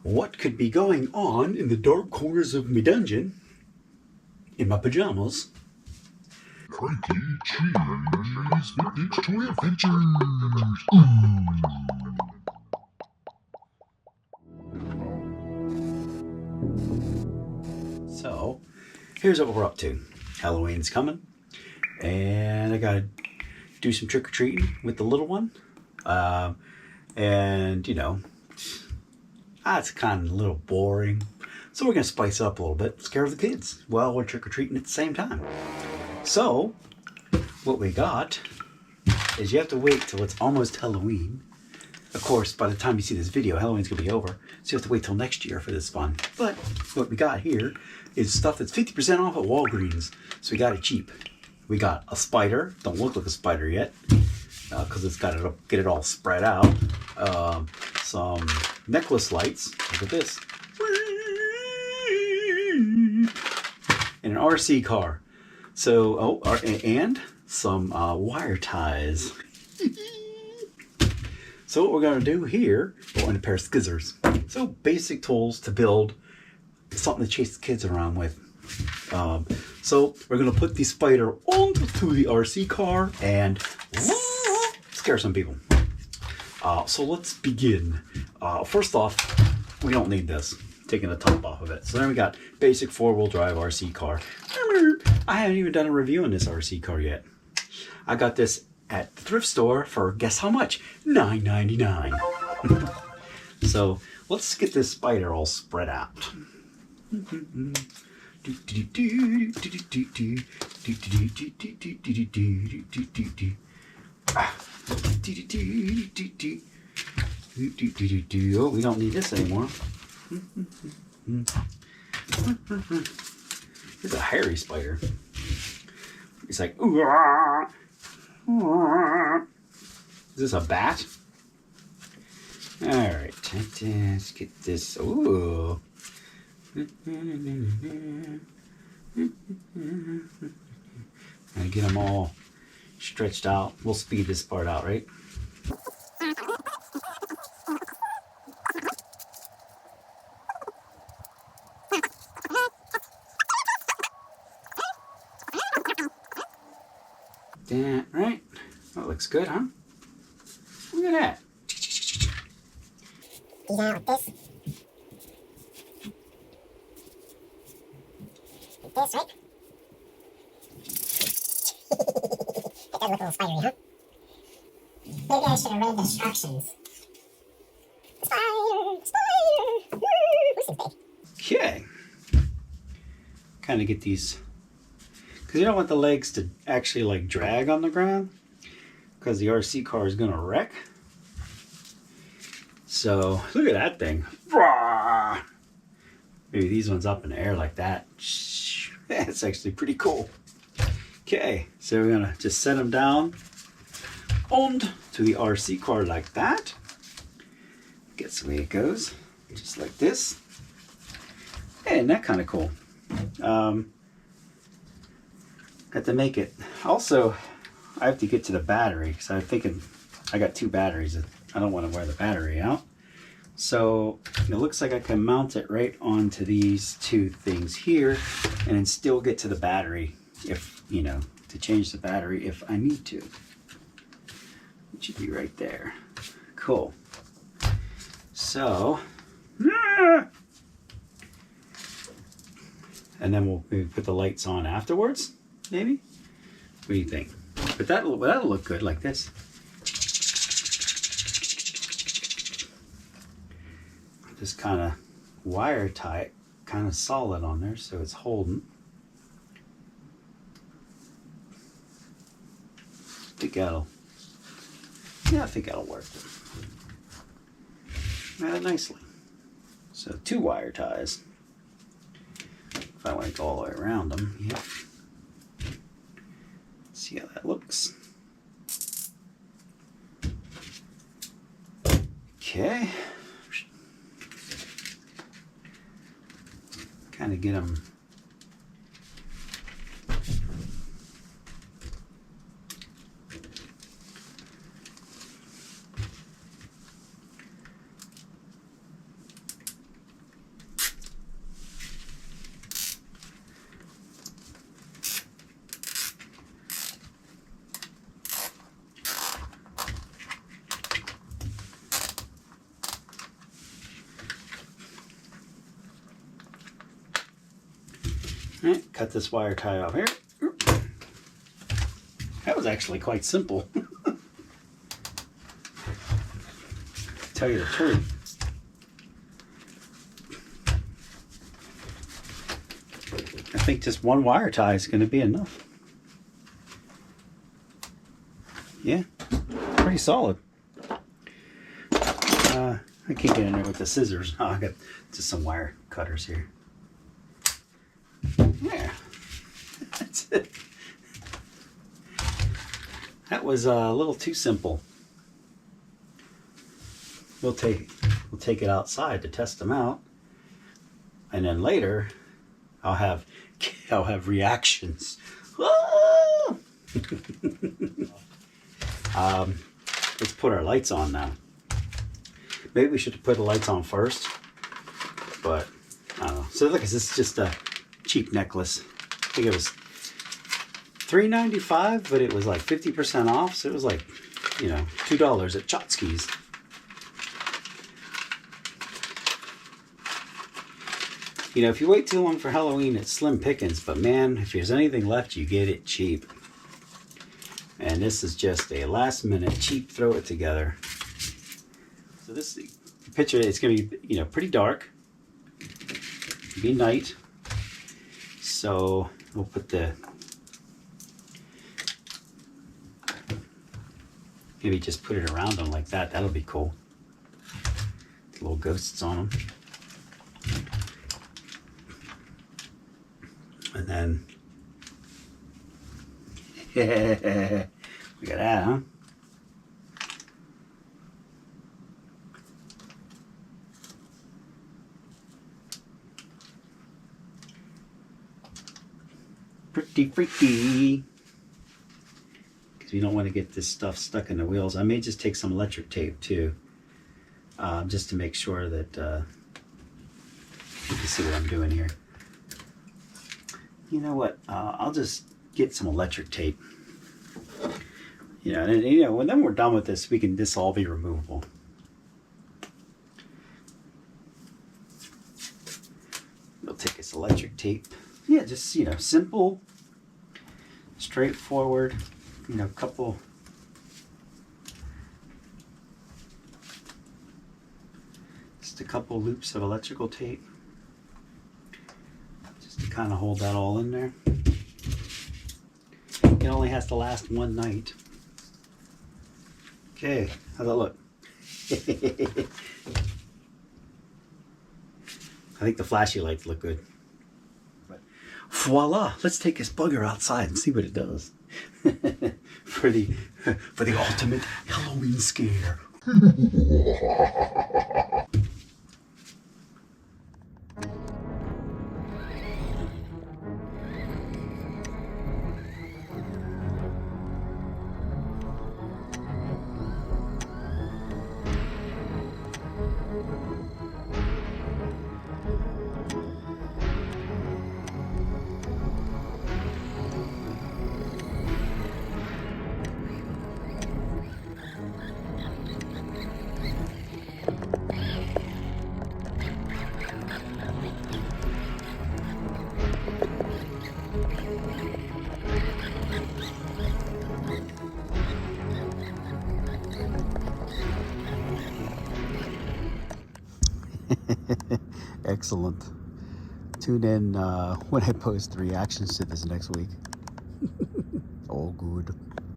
what could be going on in the dark corners of my dungeon in my pajamas. Frankie Cheese with Toy Adventures. So, here's what we're up to. Halloween's coming, and I gotta do some trick-or-treating with the little one. And, you know, it's kind of a little boring. So we're gonna spice it up a little bit, scare the kids while we're trick-or-treating at the same time. So, what we got is you have to wait till it's almost Halloween. Of course, by the time you see this video, Halloween's gonna be over, so you have to wait till next year for this fun. But what we got here is stuff that's 50% off at Walgreens, so we got it cheap. We got a spider, don't look like a spider yet, because it's got to get it all spread out. Some necklace lights, look at this, and an RC car. So, and some wire ties. So what we're going to do here, and a pair of scissors. So basic tools to build something to chase the kids around with. So we're going to put the spider onto the RC car and scare some people. So let's begin. First off, we don't need this. Taking the top off of it. So then we got basic 4-wheel drive RC car. I haven't even done a review on this RC car yet. I got this at the thrift store for, guess how much? $9.99. So let's get this spider all spread out. Oh, we don't need this anymore. Here's a hairy spider. He's like, ooh, ah, ah. Is this a bat? All right, let's get this. Ooh. And get them all stretched out. We'll speed this part out, right? That, right? That looks good, huh? Look at that. Yeah, like this. Like this, right? It does look a little spidery, huh? Maybe I should have read the instructions. Spider! Spider! This is big. Okay. Kind of get these, because you don't want the legs to actually like drag on the ground, because the RC car is going to wreck. So look at that thing. Maybe these ones up in the air like that. That's actually pretty cool. Okay, so we're gonna just set them down onto the RC car like that. Gets the way it goes, just like this. Hey, isn't that kind of cool? Got to make it. Also, I have to get to the battery because I'm thinking I got 2 batteries. I don't want to wear the battery out. So it looks like I can mount it right onto these 2 things here and then still get to the battery if, you know, to change the battery if I need to. It should be right there. Cool. So, and then we'll maybe put the lights on afterwards, maybe? What do you think? But that'll look good like this. Just kind of wire tie it kind of solid on there so it's holding. I think that'll work rather nicely. So 2 wire ties. If I want to go all the way around them, yeah. See how that looks. Okay. Kind of get them Alright, cut this wire tie off here. That was actually quite simple. Tell you the truth. I think just one wire tie is going to be enough. Yeah, pretty solid. I can't get in there with the scissors. Oh, I got just some wire cutters here. Yeah, that's it. That was a little too simple. We'll take it outside to test them out, and then later I'll have reactions. Let's put our lights on now. Maybe we should put the lights on first, but I don't know. So look, this is just a cheap necklace. I think it was $3.95, but it was like 50% off, so it was like, you know, $2 at Chotsky's. You know, if you wait too long for Halloween, it's slim pickings, but man, if there's anything left, you get it cheap. And this is just a last minute cheap throw it together. So this picture, it's going to be, you know, pretty dark. It'll be night. So we'll put maybe just put it around them like that. That'll be cool. Little ghosts on them. And then, yeah, look at that, huh? Pretty freaky. Because we don't want to get this stuff stuck in the wheels. I may just take some electric tape too, just to make sure that you can see what I'm doing here. You know what? I'll just get some electric tape. You know, and you know, when then we're done with this, this all be removable. We'll take this electric tape. Yeah, just, you know, simple, straightforward. You know, just a couple loops of electrical tape. To kind of hold that all in there. It only has to last one night. Okay, how's that look? I think the flashy lights look good. But voila! Let's take this bugger outside and see what it does. for the ultimate Halloween scare. Excellent. Tune in when I post reactions to this next week. All good.